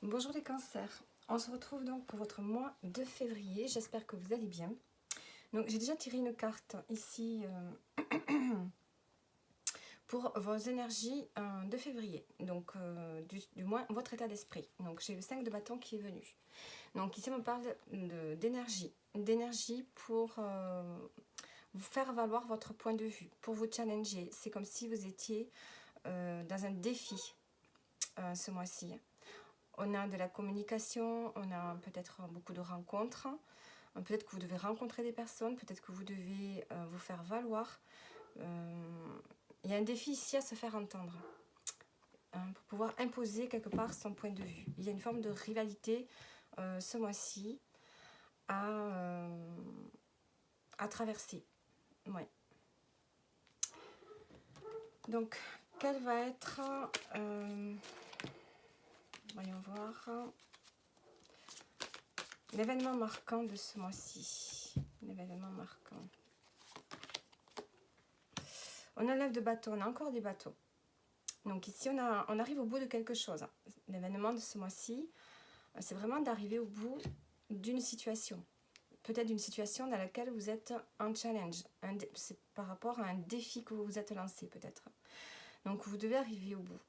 Bonjour les cancers, on se retrouve donc pour votre mois de février, j'espère que vous allez bien. Donc j'ai déjà tiré une carte ici pour vos énergies de février, donc du moins votre état d'esprit. Donc j'ai le 5 de bâton qui est venu. Donc ici on me parle d'énergie pour vous faire valoir votre point de vue, pour vous challenger. C'est comme si vous étiez dans un défi ce mois-ci. On a de la communication, on a peut-être beaucoup de rencontres, peut-être que vous devez rencontrer des personnes, peut-être que vous devez vous faire valoir. Il y a un défi ici à se faire entendre, pour pouvoir imposer quelque part son point de vue. Il y a une forme de rivalité ce mois-ci à traverser. Ouais. Donc, quel va être... voyons voir... l'événement marquant de ce mois-ci. L'événement marquant. On a l'œuf de bateau, on a encore des bateaux. Donc ici, on arrive au bout de quelque chose. L'événement de ce mois-ci, c'est vraiment d'arriver au bout d'une situation. Peut-être d'une situation dans laquelle vous êtes en challenge. C'est par rapport à un défi que vous vous êtes lancé peut-être. Donc vous devez arriver au bout.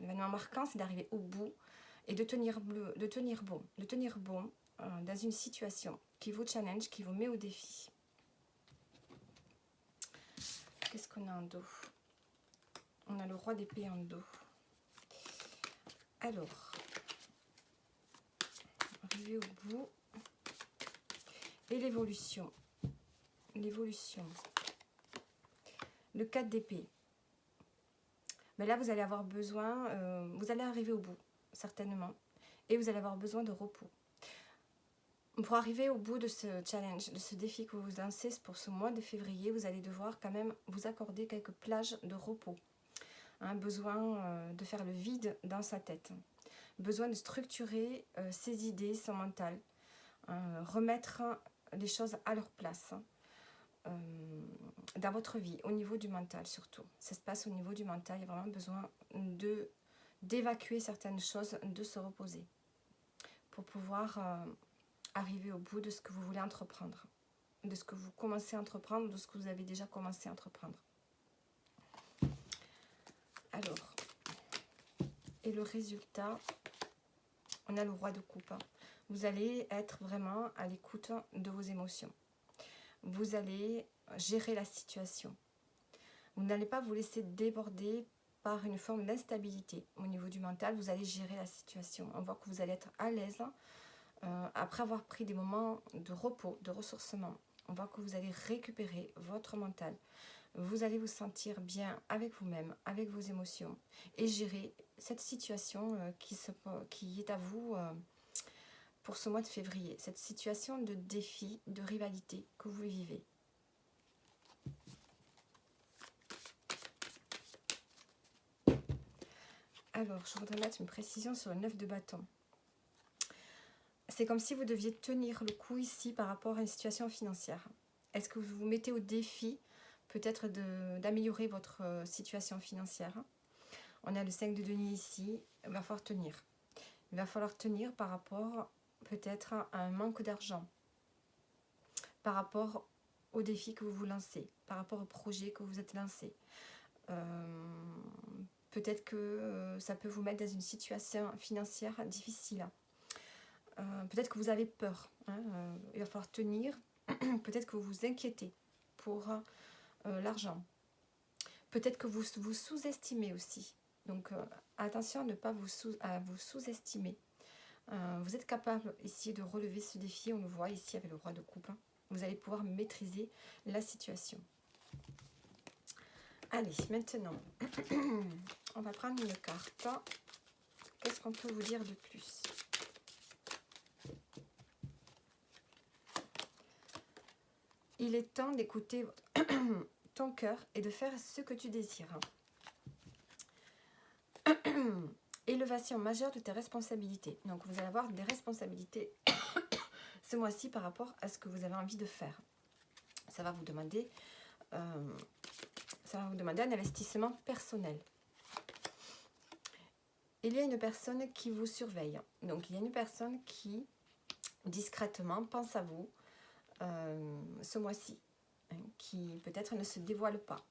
L'événement marquant, c'est d'arriver au bout et de tenir bon dans une situation qui vous challenge, qui vous met au défi. Qu'est-ce qu'on a en dos? On a le roi d'épée en dos. Alors, arriver au bout. Et l'évolution. L'évolution. Le 4 d'épée. Mais là, vous allez avoir besoin, vous allez arriver au bout, certainement. Et vous allez avoir besoin de repos. Pour arriver au bout de ce challenge, de ce défi que vous vous lancez pour ce mois de février, vous allez devoir quand même vous accorder quelques plages de repos. Besoin de faire le vide dans sa tête. Besoin de structurer ses idées, son mental. Remettre les choses à leur place. Dans votre vie, au niveau du mental surtout. Ça se passe au niveau du mental, il y a vraiment besoin d'évacuer certaines choses, de se reposer pour pouvoir arriver au bout de ce que vous voulez entreprendre, de ce que vous commencez à entreprendre, de ce que vous avez déjà commencé à entreprendre. Alors, et le résultat, on a le roi de coupe. Vous allez être vraiment à l'écoute de vos émotions. Vous allez gérer la situation. Vous n'allez pas vous laisser déborder par une forme d'instabilité au niveau du mental. Vous allez gérer la situation. On voit que vous allez être à l'aise après avoir pris des moments de repos, de ressourcement. On voit que vous allez récupérer votre mental. Vous allez vous sentir bien avec vous-même, avec vos émotions et gérer cette situation qui est à vous pour ce mois de février. Cette situation de défi, de rivalité que vous vivez. Alors, je voudrais mettre une précision sur le 9 de bâton. C'est comme si vous deviez tenir le coup ici par rapport à une situation financière. Est-ce que vous vous mettez au défi peut-être d'améliorer votre situation financière? On a le 5 de denier ici, il va falloir tenir. Il va falloir tenir par rapport peut-être à un manque d'argent, par rapport au défi que vous vous lancez, par rapport au projet que vous êtes lancé. Peut-être que ça peut vous mettre dans une situation financière difficile. Peut-être que vous avez peur. Il va falloir tenir. Peut-être que vous vous inquiétez pour l'argent. Peut-être que vous vous sous-estimez aussi. Donc attention à ne pas vous sous-estimer. Vous êtes capable ici de relever ce défi. On le voit ici avec le roi de coupe. Vous allez pouvoir maîtriser la situation. Allez, maintenant, on va prendre une carte. Qu'est-ce qu'on peut vous dire de plus? Il est temps d'écouter ton cœur et de faire ce que tu désires. Élévation majeure de tes responsabilités. Donc, vous allez avoir des responsabilités ce mois-ci par rapport à ce que vous avez envie de faire. Ça va vous demander un investissement personnel. il y a une personne qui vous surveille. Donc, il y a une personne qui, discrètement, pense à vous ce mois-ci, hein, qui peut-être ne se dévoile pas.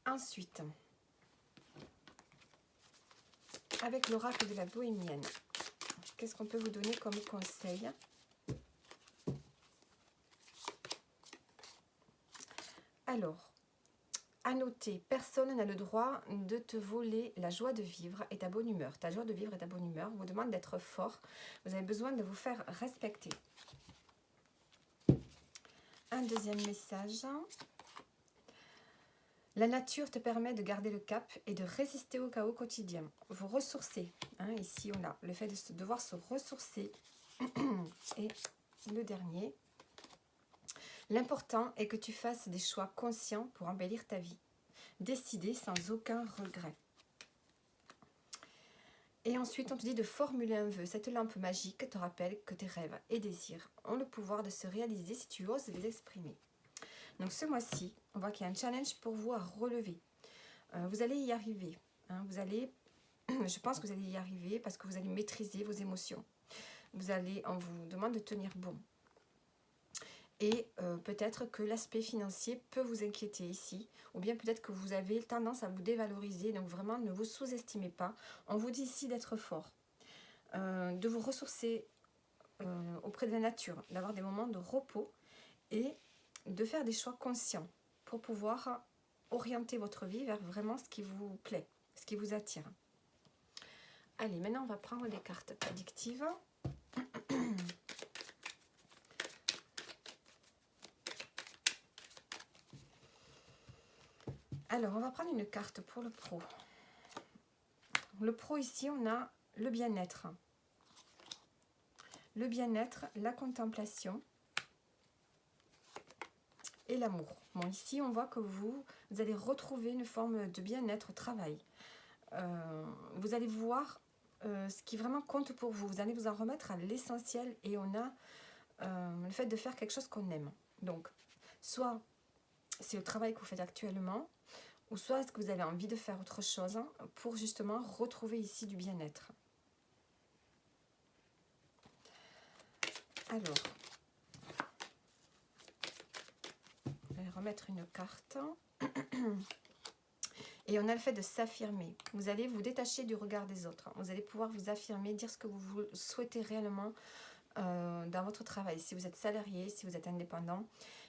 Ensuite, avec l'oracle de la bohémienne, qu'est-ce qu'on peut vous donner comme conseil? Alors, à noter, personne n'a le droit de te voler la joie de vivre et ta bonne humeur. Ta joie de vivre et ta bonne humeur vous demande d'être fort. Vous avez besoin de vous faire respecter. Un deuxième message. La nature te permet de garder le cap et de résister au chaos quotidien. Vous ressourcer. Hein, ici, on a le fait de devoir se ressourcer. Et le dernier. L'important est que tu fasses des choix conscients pour embellir ta vie. Décider sans aucun regret. Et ensuite, on te dit de formuler un vœu. Cette lampe magique te rappelle que tes rêves et désirs ont le pouvoir de se réaliser si tu oses les exprimer. Donc ce mois-ci, on voit qu'il y a un challenge pour vous à relever. Vous allez y arriver. Hein, je pense que vous allez y arriver parce que vous allez maîtriser vos émotions. On vous demande de tenir bon. Et peut-être que l'aspect financier peut vous inquiéter ici. Ou bien peut-être que vous avez tendance à vous dévaloriser. Donc vraiment, ne vous sous-estimez pas. On vous dit ici d'être fort. De vous ressourcer auprès de la nature. D'avoir des moments de repos. Et de faire des choix conscients pour pouvoir orienter votre vie vers vraiment ce qui vous plaît, ce qui vous attire. Allez, maintenant on va prendre des cartes prédictives. Alors, on va prendre une carte pour le pro. Le pro ici, on a le bien-être. Le bien-être, la contemplation et l'amour. Bon, ici, on voit que vous allez retrouver une forme de bien-être au travail. Vous allez voir ce qui vraiment compte pour vous. Vous allez vous en remettre à l'essentiel et on a le fait de faire quelque chose qu'on aime. Donc, soit c'est le travail que vous faites actuellement, ou soit est-ce que vous avez envie de faire autre chose pour justement retrouver ici du bien-être. Alors, je vais remettre une carte. Et on a le fait de s'affirmer. Vous allez vous détacher du regard des autres. Vous allez pouvoir vous affirmer, dire ce que vous souhaitez réellement dans votre travail. Si vous êtes salarié, si vous êtes indépendant.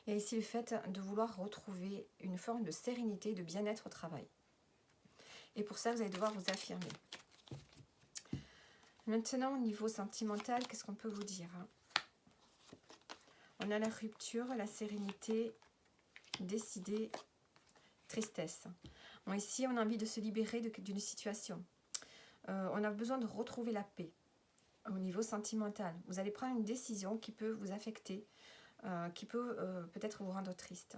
Et ici, le fait de vouloir retrouver une forme de sérénité, de bien-être au travail. Et pour ça, vous allez devoir vous affirmer. Maintenant, au niveau sentimental, qu'est-ce qu'on peut vous dire? On a la rupture, la sérénité, décider, tristesse. Bon, ici, on a envie de se libérer d'une situation. On a besoin de retrouver la paix au niveau sentimental. Vous allez prendre une décision qui peut vous affecter, qui peut peut-être vous rendre triste.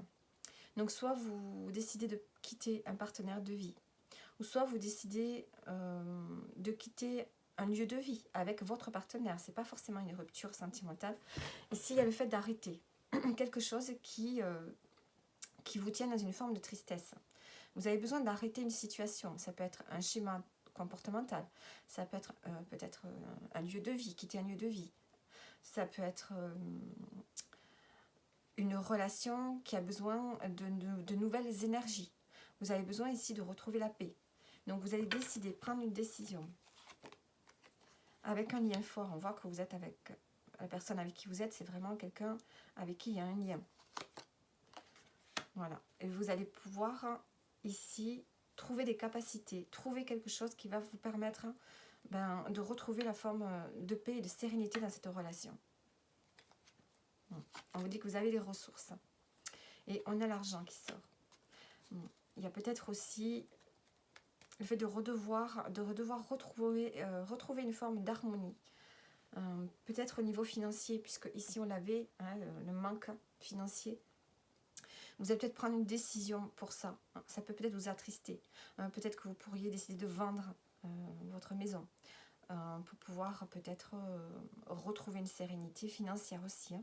Donc, soit vous décidez de quitter un partenaire de vie, ou soit vous décidez de quitter un lieu de vie avec votre partenaire. Ce n'est pas forcément une rupture sentimentale. Ici, il y a le fait d'arrêter quelque chose qui vous tient dans une forme de tristesse. Vous avez besoin d'arrêter une situation. Ça peut être un schéma comportemental. Ça peut être peut-être un lieu de vie, quitter un lieu de vie. Ça peut être une relation qui a besoin de nouvelles énergies. Vous avez besoin ici de retrouver la paix. Donc vous allez décider, prendre une décision avec un lien fort. On voit que vous êtes avec la personne avec qui vous êtes, c'est vraiment quelqu'un avec qui il y a un lien. Voilà. Et vous allez pouvoir ici trouver des capacités, trouver quelque chose qui va vous permettre de retrouver la forme de paix et de sérénité dans cette relation. On vous dit que vous avez les ressources. Et on a l'argent qui sort. Il y a peut-être aussi le fait de redevoir retrouver une forme d'harmonie. Peut-être au niveau financier, puisque ici on l'avait, le manque financier. Vous allez peut-être prendre une décision pour ça. Ça peut peut-être vous attrister. Peut-être que vous pourriez décider de vendre votre maison pour pouvoir peut-être retrouver une sérénité financière aussi.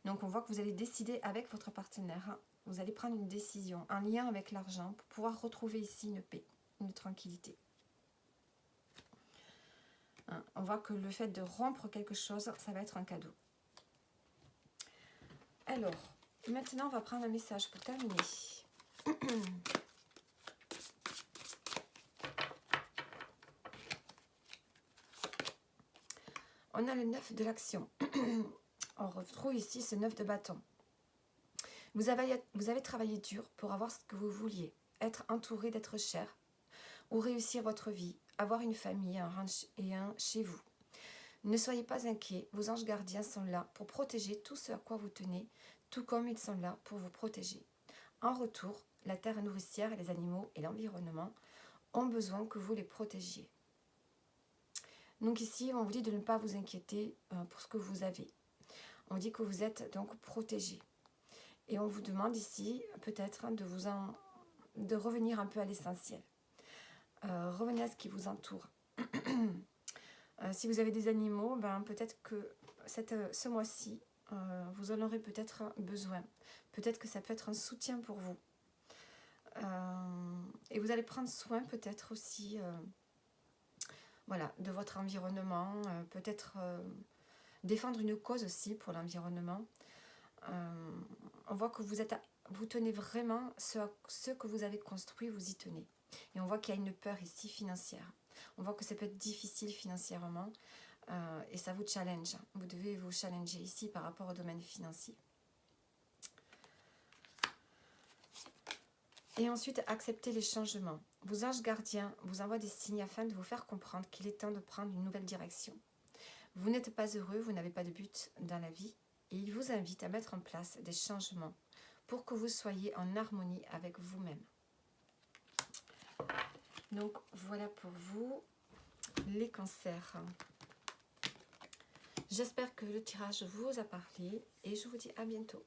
Donc on voit que vous allez décider avec votre partenaire. Vous allez prendre une décision en lien avec l'argent pour pouvoir retrouver ici une paix, une tranquillité. voit que le fait de rompre quelque chose, ça va être un cadeau. Alors, maintenant, on va prendre un message pour terminer. On a le 9 de l'action. On retrouve ici ce 9 de bâton. Vous avez travaillé dur pour avoir ce que vous vouliez, être entouré d'êtres chers, ou réussir votre vie, avoir une famille, un ranch et un chez vous. Ne soyez pas inquiets, vos anges gardiens sont là pour protéger tout ce à quoi vous tenez, tout comme ils sont là pour vous protéger. En retour, la terre nourricière, les animaux et l'environnement ont besoin que vous les protégiez. Donc ici, on vous dit de ne pas vous inquiéter pour ce que vous avez. On dit que vous êtes donc protégé. Et on vous demande ici peut-être de revenir un peu à l'essentiel. Revenez à ce qui vous entoure. Si vous avez des animaux, ben, peut-être que ce mois-ci, vous en aurez peut-être besoin. Peut-être que ça peut être un soutien pour vous. Et vous allez prendre soin peut-être aussi voilà, de votre environnement. Peut-être défendre une cause aussi pour l'environnement. On voit que vous tenez vraiment ce que vous avez construit, vous y tenez. Et on voit qu'il y a une peur ici financière. On voit que ça peut être difficile financièrement et ça vous challenge. Vous devez vous challenger ici par rapport au domaine financier. Et ensuite, acceptez les changements. Vos anges gardiens vous envoient des signes afin de vous faire comprendre qu'il est temps de prendre une nouvelle direction. Vous n'êtes pas heureux, vous n'avez pas de but dans la vie et ils vous invitent à mettre en place des changements pour que vous soyez en harmonie avec vous-même. Donc, voilà pour vous, les cancers. J'espère que le tirage vous a parlé et je vous dis à bientôt.